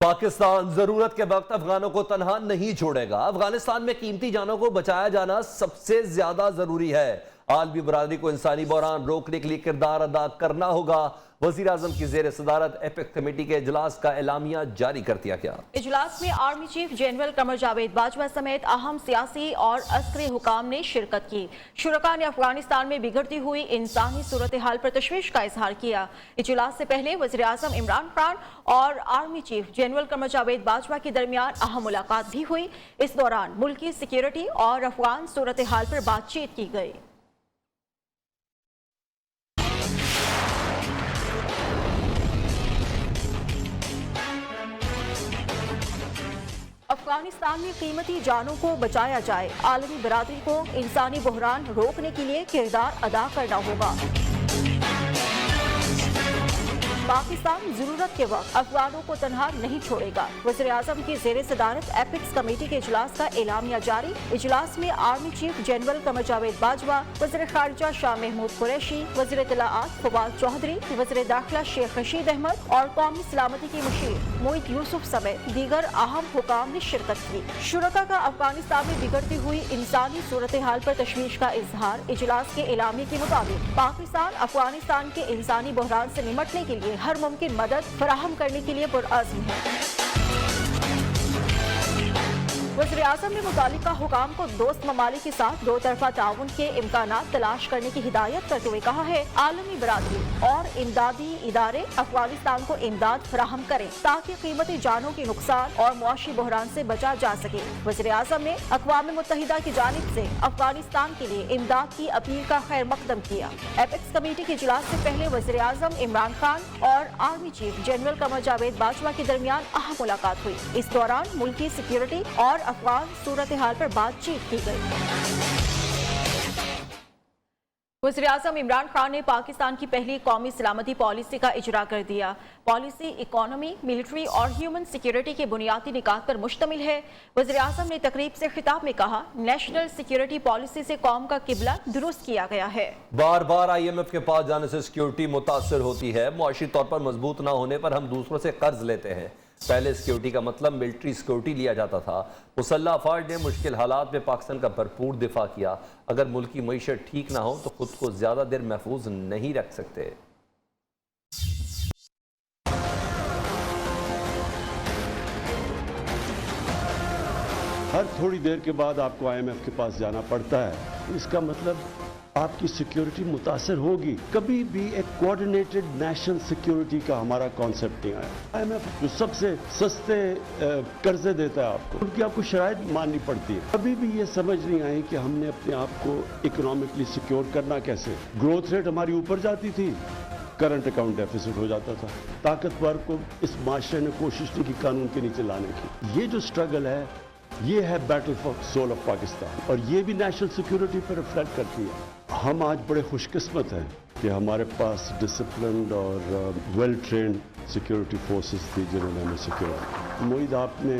پاکستان ضرورت کے وقت افغانوں کو تنہا نہیں چھوڑے گا۔ افغانستان میں قیمتی جانوں کو بچایا جانا سب سے زیادہ ضروری ہے۔ عالمی برادری کو انسانی بحران روکنے کے لیے کردار ادا کرنا ہوگا۔ وزیر اعظم کی زیر صدارت ایپیک کمیٹی کے اجلاس کا اعلامیہ جاری کر دیا گیا۔ اجلاس میں army chief general Qamar Javed Bajwa سمیت اہم سیاسی اور عسکری حکام نے شرکت کی۔ شرکاء نے افغانستان میں بگڑتی ہوئی انسانی صورتحال پر تشویش کا اظہار کیا۔ اجلاس سے پہلے وزیر اعظم عمران خان اور army chief general Qamar Javed Bajwa کے درمیان اہم ملاقات بھی ہوئی۔ اس دوران ملکی سیکیورٹی اور افغان صورتحال پر بات چیت کی گئی۔ افغانستان میں قیمتی جانوں کو بچایا جائے۔ عالمی برادری کو انسانی بحران روکنے کے لیے کردار ادا کرنا ہوگا۔ پاکستان ضرورت کے وقت افغانوں کو تنہا نہیں چھوڑے گا۔ وزیر اعظم کی زیر صدارت ایپیکس کمیٹی کے اجلاس کا اعلامیہ جاری۔ اجلاس میں army chief general Qamar Javed Bajwa, وزیر خارجہ شاہ محمود قریشی، وزیر اطلاعات فواد چوہدری، وزیر داخلہ شیخ رشید احمد اور قومی سلامتی کی مشیر موئید یوسف سمیت دیگر اہم حکام نے شرکت کی۔ شرکاء کا افغانستان میں بگڑتی ہوئی انسانی صورتحال پر تشویش کا اظہار۔ اجلاس کے اعلامیے کے مطابق پاکستان افغانستان کے انسانی بحران سے نمٹنے کے لیے ہر ممکن مدد فراہم کرنے کے لیے پرعزم ہے۔ وزیر اعظم نے متعلقہ حکام کو دوست ممالک کے ساتھ دو طرفہ تعاون کے امکانات تلاش کرنے کی ہدایت کرتے ہوئے کہا ہے عالمی برادری اور امدادی ادارے افغانستان کو امداد فراہم کریں تاکہ قیمتی جانوں کے نقصان اور معاشی بحران سے بچا جا سکے۔ وزیر اعظم نے اقوام متحدہ کی جانب سے افغانستان کے لیے امداد کی اپیل کا خیر مقدم کیا۔ ایپیکس کمیٹی کے اجلاس سے پہلے وزیر اعظم عمران خان اور army chief general Qamar Javed Bajwa کے درمیان اہم ملاقات ہوئی۔ اس دوران ملکی سیکیورٹی اور افغان صورتحال پر بات چیت کی گئی۔ وزیر اعظم عمران خان نے پاکستان کی پہلی قومی سلامتی پالیسی کا اجرا کر دیا۔ پالیسی اکانومی، ملٹری اور ہیومن سیکیورٹی کے بنیادی نکات پر مشتمل ہے۔ وزیر اعظم نے تقریب سے خطاب میں کہا نیشنل سیکیورٹی پالیسی سے قوم کا قبلہ درست کیا گیا ہے۔ بار بار آئی ایم ایف کے پاس جانے سے سیکیورٹی متاثر ہوتی ہے۔ معاشی طور پر مضبوط نہ ہونے پر ہم دوسروں سے قرض لیتے ہیں۔ پہلے سیکیورٹی کا مطلب ملٹری سیکیورٹی لیا جاتا تھا۔ مسلح افواج نے مشکل حالات میں پاکستان کا بھرپور دفاع کیا۔ اگر ملک کی معیشت ٹھیک نہ ہو تو خود کو زیادہ دیر محفوظ نہیں رکھ سکتے۔ ہر تھوڑی دیر کے بعد آپ کو آئی ایم ایف کے پاس جانا پڑتا ہے۔ اس کا مطلب آپ کی سیکیورٹی متاثر ہوگی۔ کبھی بھی ایک کوارڈینیٹڈ نیشنل سیکیورٹی کا ہمارا کانسیپٹ نہیں آیا۔ آئی ایم ایف جو سب سے سستے قرضے دیتا ہے آپ کو، ان کی آپ کو شرائط ماننی پڑتی ہے۔ کبھی بھی یہ سمجھ نہیں آئی کہ ہم نے اپنے آپ کو اکنامکلی سیکیور کرنا کیسے۔ گروتھ ریٹ ہماری اوپر جاتی تھی، کرنٹ اکاؤنٹ ڈیفیسٹ ہو جاتا تھا۔ طاقتور کو اس معاشرے نے کوشش نہیں کی قانون کے نیچے لانے کی۔ یہ جو اسٹرگل ہے یہ ہے battle for soul of Pakistan, اور یہ بھی نیشنل سیکیورٹی پر ریفلیکٹ کرتی ہے۔ ہم آج بڑے خوش قسمت ہیں کہ ہمارے پاس ڈسپلنڈ اور ویل ٹرینڈ سیکیورٹی فورسز تھی جنہوں نے ہمیں سیکیور۔ موئید آپ نے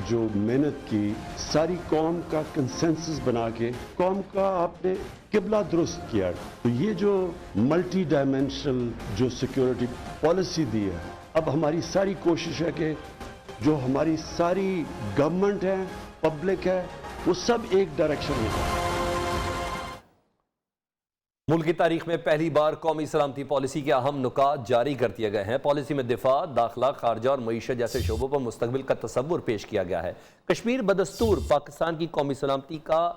جو محنت کی، ساری قوم کا کنسنسس بنا کے قوم کا آپ نے قبلہ درست کیا۔ تو یہ جو ملٹی ڈائمینشنل جو سیکیورٹی پالیسی دی ہے، اب ہماری ساری کوشش ہے کہ جو ہماری ساری گورنمنٹ ہے، پبلک ہے، وہ سب ایک ڈائریکشن میں ہے۔ ملک کی تاریخ میں پہلی بار قومی سلامتی پالیسی کے اہم نکات جاری کر دیے گئے ہیں۔ پالیسی میں دفاع، داخلہ، خارجہ اور معیشت جیسے شعبوں پر مستقبل کا تصور پیش کیا گیا ہے۔ کشمیر بدستور پاکستان کی قومی سلامتی کا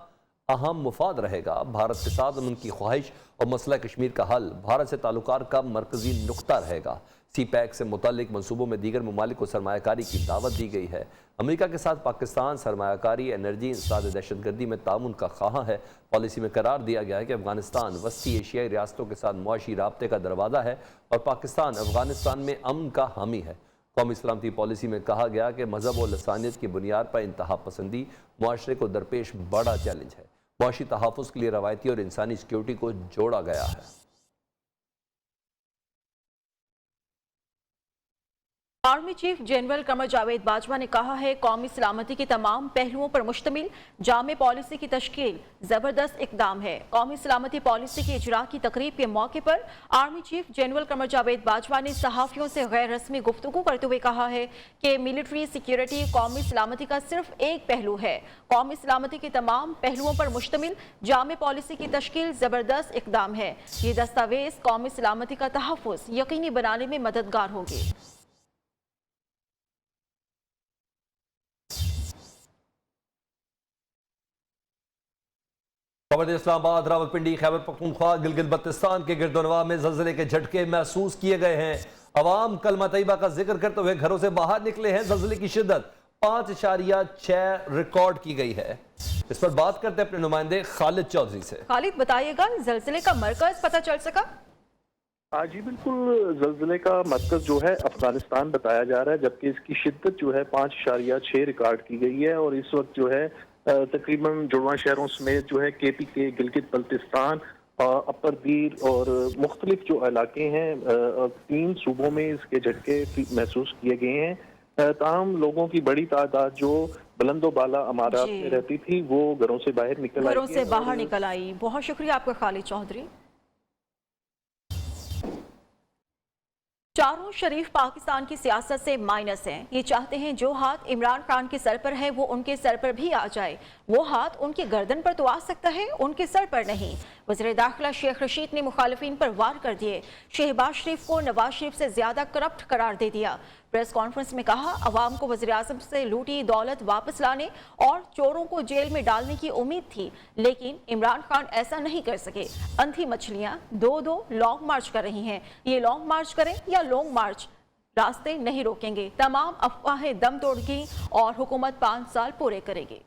اہم مفاد رہے گا۔ بھارت کے ساتھ امن کی خواہش اور مسئلہ کشمیر کا حل بھارت سے تعلقات کا مرکزی نقطہ رہے گا۔ سی پیک سے متعلق منصوبوں میں دیگر ممالک کو سرمایہ کاری کی دعوت دی گئی ہے۔ امریکہ کے ساتھ پاکستان سرمایہ کاری، انرجی، انسداد دہشت گردی میں تعاون کا خواہاں ہے۔ پالیسی میں قرار دیا گیا ہے کہ افغانستان وسطی ایشیائی ریاستوں کے ساتھ معاشی رابطے کا دروازہ ہے اور پاکستان افغانستان میں امن کا حامی ہے۔ قومی سلامتی پالیسی میں کہا گیا کہ مذہب و لسانیت کی بنیاد پر انتہا پسندی معاشرے کو درپیش بڑا چیلنج ہے۔ معاشی تحفظ کے لیے روایتی اور انسانی سیکیورٹی کو جوڑا گیا ہے۔ Army chief general Qamar Javed Bajwa ने कहा है कौमी सलामती के तमाम पहलुओं पर मुश्तमिल जामे पॉलिसी की तश्कील जबरदस्त इकदाम है। कौमी सलामती पॉलिसी के इजरा की तकरीब के मौके पर army chief general Qamar Javed Bajwa ने सहाफियों से गैर रस्मी गुफ्तगू करते हुए कहा है कि मिलिट्री सिक्योरिटी कौमी सलामती का सिर्फ एक पहलू है। कौमी सलामती के तमाम पहलुओं पर मुश्तमिल जामे पॉलिसी की तश्कील जबरदस्त इकदाम है। ये दस्तावेज कौमी सलामती का तहफ़्फ़ुज़ यकीनी बनाने में मददगार होगी। खबर इस्लामाबाद, रावलपिंडी, खैबर पख्तूनख्वा, गिलगित बल्तिस्तान के गिरदोनवा में ज़लज़ले के झटके महसूस किए गए हैं। अवाम कलमा तैयबा का जिक्र करते हुए घरों से बाहर निकले हैं। ज़लज़ले की शिद्दत 5.6 रिकॉर्ड की गई है। इस पर बात करते हैं अपने नुमाइंदे खालिद चौधरी से। खालिद, बताइएगा ज़लज़ले का मरकज़ पता चल सका? जी बिल्कुल, ज़लज़ले का मरकज़ जो है अफगानिस्तान बताया जा रहा है, जबकि इसकी शिद्दत जो है 5.6 रिकॉर्ड की गई है। और इस वक्त जो है तकरीबन जुड़वा शहरों समेत जो है KPK, गिलगित बल्तिस्तान, अपर दीर और मुख्तलिफ जो इलाके हैं 3 सूबों में इसके झटके महसूस किए गए हैं। ताहम लोगों की बड़ी तादाद जो बुलंदो बाला अमारात में रहती थी वो घरों से बाहर निकल आई। बहुत शुक्रिया आपका खालिद चौधरी। चारों शरीफ पाकिस्तान की सियासत से माइनस हैं। ये चाहते हैं जो हाथ इमरान खान के सर पर है वो उनके सर पर भी आ जाए। वो हाथ उनकी गर्दन पर तो आ सकता है, उनके सर पर नहीं। वज़ीर दाखिला शेख रशीद ने मुखालिफिन पर वार कर दिए। शहबाज शरीफ को नवाज शरीफ से ज्यादा करप्ट करार दे दिया। प्रेस कॉन्फ्रेंस में कहा अवाम को वज़ीर आज़म से लूटी दौलत वापस लाने और चोरों को जेल में डालने की उम्मीद थी, लेकिन इमरान खान ऐसा नहीं कर सके। अंधी मछलियां दो लॉन्ग मार्च कर रही हैं। ये लॉन्ग मार्च करें या लॉन्ग मार्च, रास्ते नहीं रोकेंगे। तमाम अफवाहें दम तोड़गी और हुकूमत 5 साल पूरे करेगी।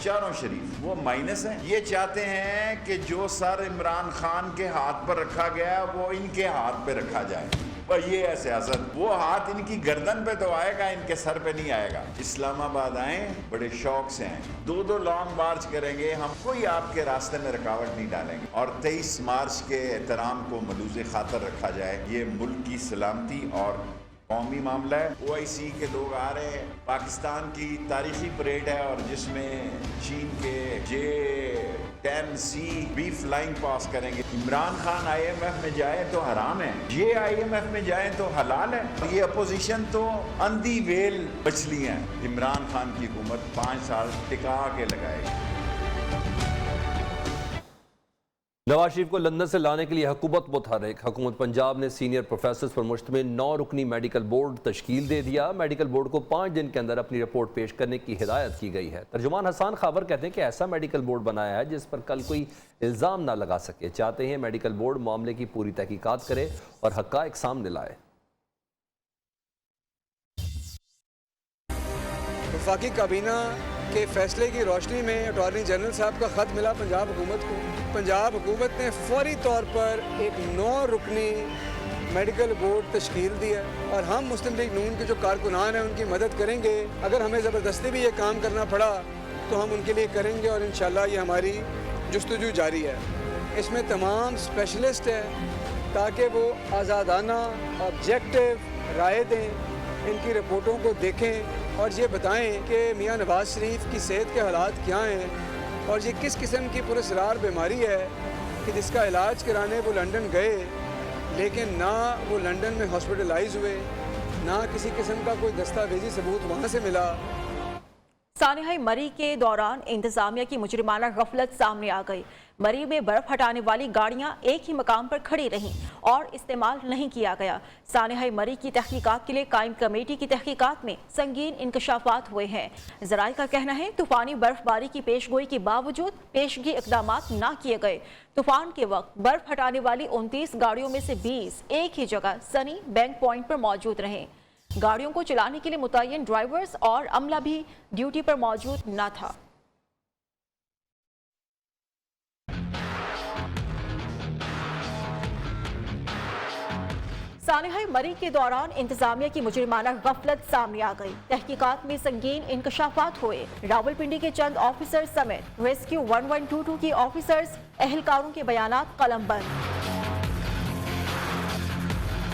चारों शरीफ वो माइनस हैं। ये चाहते हैं कि जो सर इमरान खान के हाथ पर रखा गया वो इनके हाथ पे रखा जाए। और ये है सियासत। वो हाथ इनकी गर्दन पे तो आएगा, इनके सर पे नहीं आएगा। इस्लामाबाद आए बड़े शौक से आए, 2 लॉन्ग मार्च करेंगे, हम कोई आपके रास्ते में रुकावट नहीं डालेंगे। और 23 मार्च के एहतराम को मलूज़े खातर रखा जाए। ये मुल्क की सलामती और कौमी मामला है। OIC के लोग आ रहे हैं। पाकिस्तान की तारीखी परेड है और जिसमें चीन के J-10C भी फ्लाइंग पास करेंगे। इमरान खान IMF में जाए तो हराम है, ये IMF में जाए तो हलाल है। ये अपोजिशन तो अंधी वेल मछली है। इमरान खान की हुकूमत 5 साल टिका के लगाएगी। नवाज शरीफ को लंदन से लाने के लिए हुकूमत मुतहर्रिक। हुकूमत पंजाब ने सीनियर प्रोफेसर्स पर मुश्तमिल 9 रुकनी मेडिकल बोर्ड तश्कील दे दिया। मेडिकल बोर्ड को 5 दिन के अंदर अपनी रिपोर्ट पेश करने की हिदायत की गई है। तर्जुमान हसन खावर कहते हैं कि ऐसा मेडिकल बोर्ड बनाया है जिस पर कल कोई इल्ज़ाम ना लगा सके। चाहते हैं मेडिकल बोर्ड मामले की पूरी तहकीकात करे और हक़ाइक़ सामने लाए। वफाकी काबीना के फैसले की रोशनी में अटॉर्नी जनरल साहब का ख़त मिला पंजाब हुकूमत को। पंजाब हुकूमत ने फौरी तौर पर एक 9 रुकनी मेडिकल बोर्ड तश्कील दिया और हम मुस्लिम लीग नून के जो कारकुनान हैं उनकी मदद करेंगे। अगर हमें ज़बरदस्ती भी ये काम करना पड़ा तो हम उनके लिए करेंगे और इंशाल्लाह ये हमारी जुस्तजू जारी है। इसमें तमाम स्पेशलिस्ट हैं ताकि वो आज़ादाना ऑब्जेक्टिव राय दें, इनकी रिपोर्टों को देखें और ये बताएं कि मियाँ नवाज शरीफ की सेहत के हालात क्या हैं और ये किस किस्म की पुरअसरार बीमारी है कि जिसका इलाज कराने वो लंदन गए लेकिन ना वो लंदन में हॉस्पिटलाइज हुए, ना किसी किस्म का कोई दस्तावेजी सबूत वहाँ से मिला। सानिहा मरी के दौरान इंतजामिया की मुजरिमाना गफलत सामने आ गई। मरी में बर्फ हटाने वाली गाड़ियां एक ही मकाम पर खड़ी रहीं और इस्तेमाल नहीं किया गया। सानिहा मरी की तहकीकात के लिए कायम कमेटी की तहकीकात में संगीन इंकशाफात हुए हैं। ज़राए का कहना है तूफानी बर्फबारी की पेशगोई के बावजूद पेशगी इकदामात ना किए गए। तूफान के वक्त बर्फ हटाने वाली 29 गाड़ियों में से 20 एक ही जगह सनी बैंक पॉइंट पर मौजूद रहे। गाड़ियों को चलाने के लिए मुतय्यन ड्राइवर्स और अमला भी ड्यूटी पर मौजूद न था। सानिहा मरी के दौरान इंतजामिया की मुजरिमाना गफलत सामने आ गई। तहकीकात में संगीन इंकशाफात हुए। रावलपिंडी के चंद ऑफिसर्स समेत रेस्क्यू 1122 की ऑफिसर्स एहलकारों के बयानात कलमबंद।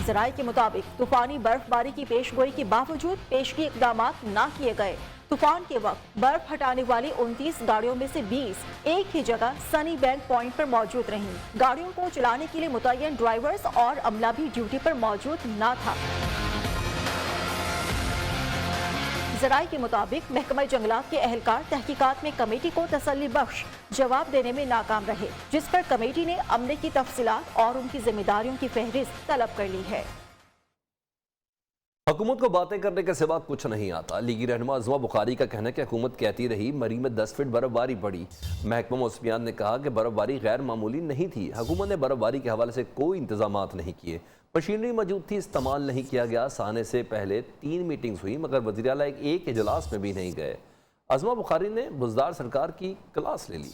ज़राए के मुताबिक तूफानी बर्फबारी की पेशगोई के बावजूद पेशगी इक़दामात ना किए गए। तूफान के वक्त बर्फ हटाने वाली 29 गाड़ियों में से 20 एक ही जगह सनी बैंक पॉइंट पर मौजूद रहीं। गाड़ियों को चलाने के लिए मुतय्यन ड्राइवर्स और अमला भी ड्यूटी पर मौजूद ना था। ज़राए के मुताबिक महकमा जंगलात के एहलकार तहकीकात में कमेटी को तसल्ली बख्श जवाब देने में नाकाम रहे, जिस पर कमेटी ने अमले की तफसीलात और उनकी जिम्मेदारियों की फहरिस्त तलब कर ली है। हुकूमत को बातें करने के सिवा कुछ नहीं आता। लीगी रहनुमा अज़मा बुखारी का कहना है कि हुकूमत कहती रही मरी में 10 फीट बर्फबारी पड़ी। महकमा मौसमियात ने कहा कि बर्फबारी गैर मामूली नहीं थी। हुकूमत ने बर्फबारी के हवाले से कोई इंतजामात नहीं किए। मशीनरी मौजूद थी, इस्तेमाल नहीं किया गया। आने से पहले 3 मीटिंग्स हुई मगर वज़ीर आला एक इजलास में भी नहीं गए। अज़मा बुखारी ने बुज़दार सरकार की क्लास ले ली।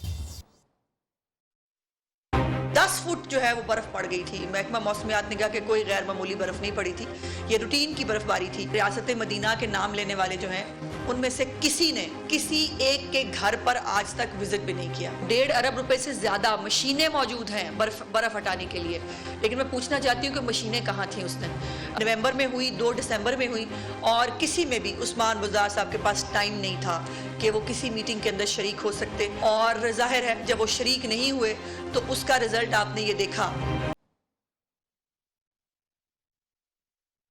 10 फुट जो है वो बर्फ पड़ गई थी। महकमा मौसमियात ने कहा कि कोई गैर मामूली बर्फ नहीं पड़ी थी, ये रूटीन की बर्फबारी थी। रियासत मदीना के नाम लेने वाले जो हैं उनमें से किसी ने किसी एक के घर पर आज तक विजिट भी नहीं किया। 1.5 अरब रुपए से ज्यादा मशीनें मौजूद हैं बर्फ हटाने के लिए, लेकिन मैं पूछना चाहती हूँ कि मशीनें कहाँ थी उस दिन। नवंबर में हुई, 2 दिसंबर में हुई, और किसी में भी उस्मान बुज़दार साहब के पास टाइम नहीं था कि वो किसी मीटिंग के अंदर शरीक हो सकते। और जाहिर है जब वो शरीक नहीं हुए तो उसका रिजल्ट आपने ये देखा।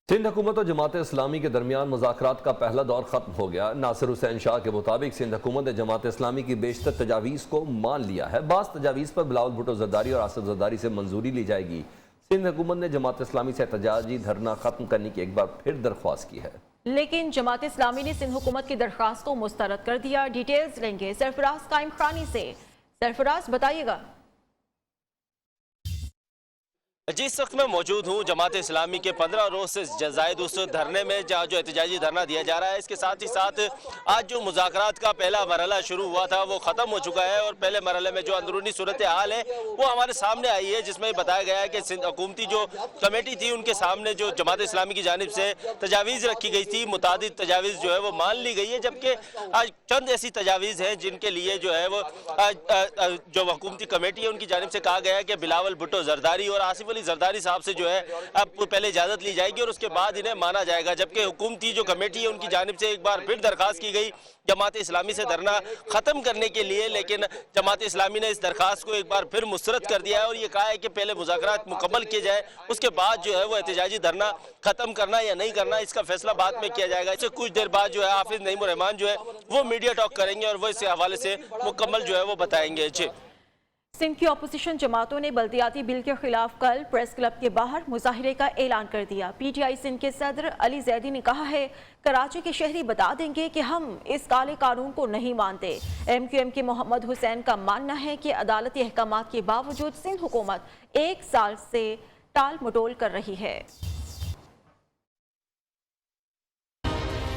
सिंध हुकूमत और जमात इस्लामी के दरमियान मुज़ाकरात का पहला दौर खत्म हो गया। नासिर हुसैन शाह के मुताबिक सिंध हुकूमत ने जमात इस्लामी की बेशतर तजावीज़ को मान लिया है। बाज़ तजावीज़ पर बिलावल भुट्टो जरदारी और आसिफ जरदारी से मंजूरी ली जाएगी। सिंध हुकूमत ने जमात इस्लामी से एहतजाजी धरना खत्म करने की एक बार फिर दरख्वास्त की है, लेकिन जमात इस्लामी ने सिंध हुकूमत की दरख्वास्त को मुस्तरद कर दिया। डिटेल्स लेंगे सरफराज कायम खानी से। सरफराज बताइएगा। जिस वक्त मैं मौजूद हूँ जमात इस्लामी के 15 रोज से जायद उस धरने में जहाँ जो एहतजाजी धरना दिया जा रहा है। इसके साथ ही साथ आज जो मुज़ाकरात का पहला मरहला शुरू हुआ था वो ख़त्म हो चुका है और पहले मरहले में जो अंदरूनी सूरत हाल है वो हमारे सामने आई है, जिसमें बताया गया है कि सिंध हुकूमती जो कमेटी थी उनके सामने जो जमात इस्लामी की जानिब से तजावीज़ रखी गई थी, मुतादिद तजावीज़ जो है वो मान ली गई है। जबकि आज चंद ऐसी तजावीज़ हैं जिनके लिए जो है वो जो हुकूमती कमेटी है उनकी जानिब से कहा गया है कि बिलावल भुट्टो जरदारी और आसिफ जरदारी साहब से जो है अब पहले इजाजत ली जाएगी और उसके बाद इन्हें माना जाएगा। जबकि हुकूमती जो कमेटी है उनकी जानिब से एक बार फिर दरखास्त की गई जमात इस्लामी से धरना खत्म करने के लिए, लेकिन जमात इस्लामी ने इस दरखास्त को एक बार फिर मुस्तरद कर दिया है और ये कहा है कि पहले मुज़ाकरात मुकम्मल किए जाए, उसके बाद जो है वो एहतजाजी धरना खत्म करना या नहीं करना इसका फैसला बाद में किया जाएगा। इससे कुछ देर बाद जो है हाफिज नईमुर रहमान जो है वो मीडिया टॉक करेंगे और वो इस हवाले से मुकम्मल जो है वो बताएंगे। जी, सिंध की अपोजिशन जमातों ने बल्दियाती बिल के खिलाफ कल प्रेस क्लब के बाहर मुजाहिरे का ऐलान कर दिया। पीटीआई सिंध के सदर अली जैदी ने कहा है कराची के शहरी बता देंगे कि हम इस काले कानून को नहीं मानते। एमक्यूएम के मोहम्मद हुसैन का मानना है कि अदालती अहकामात के बावजूद सिंध हुकूमत 1 साल से टाल मटोल कर रही है।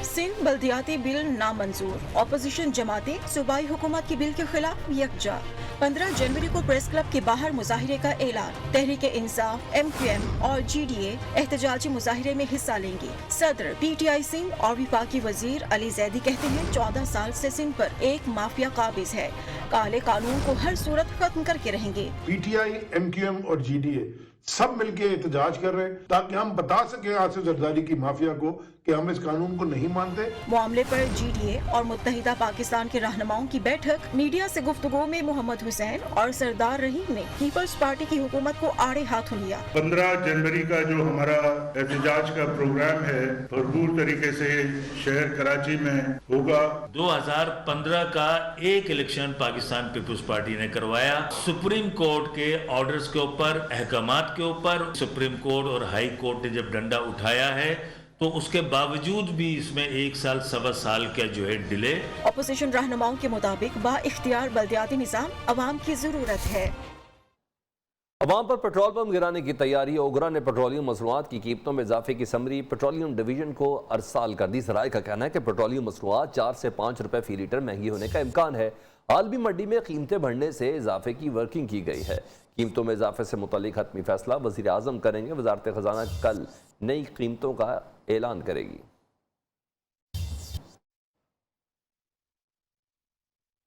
सिंध बल्दियाती बिल नामंजूर, अपोजिशन जमातें सूबाई हुकूमत की बिल के खिलाफ यकजा। 15 जनवरी को प्रेस क्लब के बाहर मुजाहिरे का ऐलान। तहरीक इंसाफ, एमक्यूएम और जीडीए एहतजाजी मुजाहिरे में हिस्सा लेंगी। सदर पीटीआई सिंध और विफाकी वजीर अली जैदी कहते हैं 14 साल से सिंध पर एक माफिया काबिज है, काले कानून को हर सूरत खत्म करके रहेंगे। पीटीआई, एमक्यूएम और जीडीए सब मिलके एहतजाज कर रहे हैं ताकि हम बता सके आसिफ जरदारी की माफिया को कि हम इस कानून को नहीं मानते। मामले पर जीडीए और मुत्तहिदा पाकिस्तान के रहनुमाओं की बैठक। मीडिया से गुफ्तगू में मोहम्मद हुसैन और सरदार रहीम ने पीपल्स पार्टी की हुकूमत को आड़े हाथों लिया। 15 जनवरी का जो हमारा एहतजाज का प्रोग्राम है भरपूर तरीके से शहर कराची में होगा। 2015 का एक इलेक्शन पाकिस्तान पीपल्स पार्टी ने करवाया। सुप्रीम कोर्ट के ऑर्डर्स के ऊपर, अहकामात के ऊपर सुप्रीम कोर्ट और हाई कोर्ट ने जब डंडा उठाया है तो उसके बावजूद भी इसमें 1 साल सवा साल का जो है डिले। अपोजिशन रहनुमाओं के मुताबिक बाइख्तियार बल्दियाती निज़ाम अवाम की जरूरत है। अवाम पर पेट्रोल पंप गिराने की तैयारी। ओगरा ने पेट्रोलियम मसनूआत की कीमतों में इजाफे की समरी पेट्रोलियम डिवीजन को अरसाल कर दी। ज़राए का कहना है कि पेट्रोलियम मसनूआत 4 से 5 रुपए फी लीटर महंगी होने का इम्कान है। आलमी मंडी में कीमतें बढ़ने से इजाफे की वर्किंग की गई है। कीमतों में इजाफे से मुतालिक हतमी फैसला वज़ीर आज़म करेंगे। वज़ारत ख़ज़ाना कल नई कीमतों का ऐलान करेगी।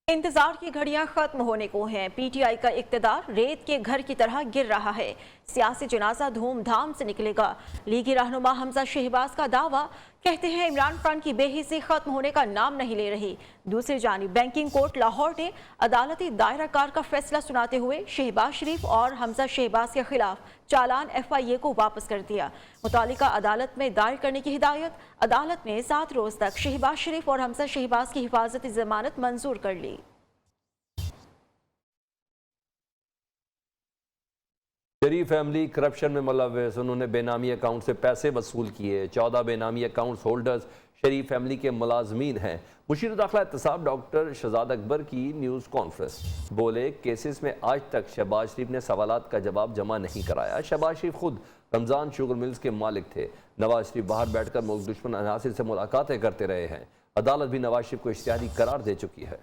इंतजार की घड़ियां खत्म होने को हैं। पीटीआई का इक्तदार रेत के घर की तरह गिर रहा है। सियासी जनाजा धूमधाम से निकलेगा। लीगी रहनुमा हमजा शहबाज का दावा, कहते हैं इमरान खान की बेहिसी खत्म होने का नाम नहीं ले रही। दूसरी जानिब बैंकिंग कोर्ट लाहौर ने अदालती दायरा कार का फैसला सुनाते हुए शहबाज शरीफ और हमजा शहबाज के खिलाफ चालान FIA को वापस कर दिया। मुतालिका अदालत में दायर करने की हिदायत। अदालत ने 7 रोज तक शहबाज शरीफ और हमजा शहबाज की हिफाजती जमानत मंजूर कर ली। शरीफ फैमिली करप्शन में मुलव्वस, उन्होंने बेनामी अकाउंट से पैसे वसूल किए। 14 बेनामी अकाउंट होल्डर्स शरीफ फैमिली के मुलाजमीन हैं। मुशीर दाखिला एहतसाब डॉक्टर शहजाद अकबर की न्यूज़ कॉन्फ्रेंस, बोले केसेस में आज तक शहबाज शरीफ ने सवालात का जवाब जमा नहीं कराया। शहबाज शरीफ खुद रमज़ान शुगर मिल्स के मालिक थे। नवाज शरीफ बाहर बैठकर मुल्क दुश्मन अनासिर से मुलाकातें करते रहे हैं। अदालत भी नवाज शरीफ को इश्तिहारी करार दे चुकी है।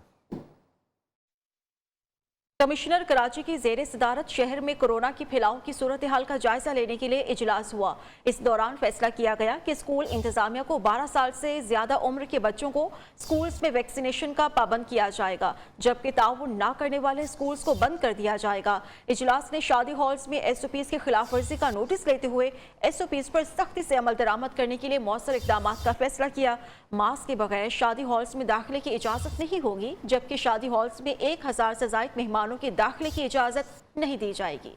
कमिश्नर कराची की ज़ेरे सदारत शहर में कोरोना की फैलाव की सूरत हाल का जायजा लेने के लिए इजलास हुआ। इस दौरान फैसला किया गया कि स्कूल इंतजामिया को 12 साल से ज्यादा उम्र के बच्चों को स्कूल्स में वैक्सीनेशन का पाबंद किया जाएगा, जबकि ताउन ना करने वाले स्कूल्स को बंद कर दिया जाएगा। इजलास ने शादी हॉल्स में SOPs की खिलाफ वर्जी का नोटिस लेते हुए SOPs पर सख्ती से अमल दरामद करने के लिए मौसर इकदाम का फैसला किया। मास्क के बगैर शादी हॉल्स में दाखिले की इजाजत नहीं होगी, जबकि शादी हॉल्स में 1000 से ज़ायद मेहमानों के दाखिले की इजाजत नहीं दी जाएगी।